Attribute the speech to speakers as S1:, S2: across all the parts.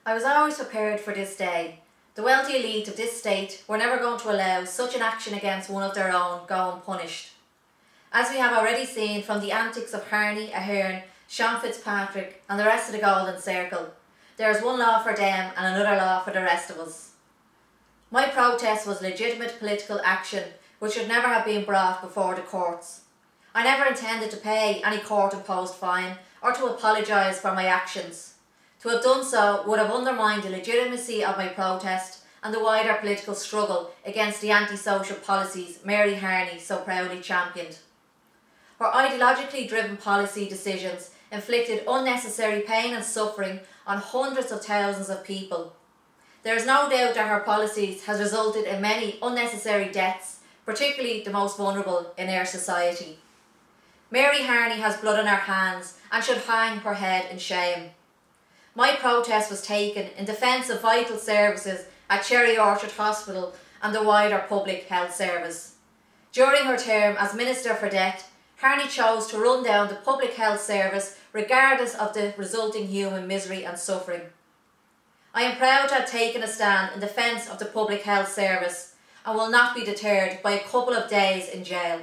S1: I was always prepared for this day. The wealthy elite of this state were never going to allow such an action against one of their own go unpunished. As we have already seen from the antics of Harney, Ahern, Sean Fitzpatrick and the rest of the Golden Circle, there is one law for them and another law for the rest of us. My protest was legitimate political action which should never have been brought before the courts. I never intended to pay any court-imposed fine or to apologise for my actions. To have done so would have undermined the legitimacy of my protest and the wider political struggle against the antisocial policies Mary Harney so proudly championed. Her ideologically driven policy decisions inflicted unnecessary pain and suffering on hundreds of thousands of people. There is no doubt that her policies has resulted in many unnecessary deaths, particularly the most vulnerable in our society. Mary Harney has blood on her hands and should hang her head in shame. My protest was taken in defence of vital services at Cherry Orchard Hospital and the wider public health service. During her term as Minister for Debt, Harney chose to run down the public health service regardless of the resulting human misery and suffering. I am proud to have taken a stand in defence of the public health service and will not be deterred by a couple of days in jail.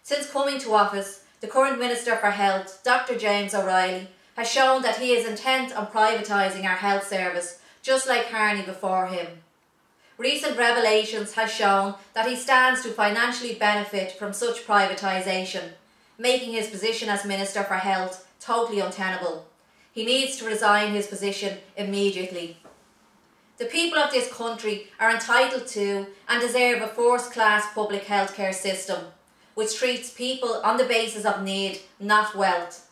S1: Since coming to office, the current Minister for Health, Dr. James O'Reilly, has shown that he is intent on privatising our health service, just like Harney before him. Recent revelations have shown that he stands to financially benefit from such privatisation, making his position as Minister for Health totally untenable. He needs to resign his position immediately. The people of this country are entitled to and deserve a first-class public healthcare system, which treats people on the basis of need, not wealth.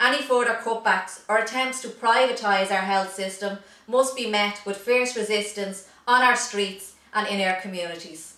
S1: Any further cutbacks or attempts to privatise our health system must be met with fierce resistance on our streets and in our communities.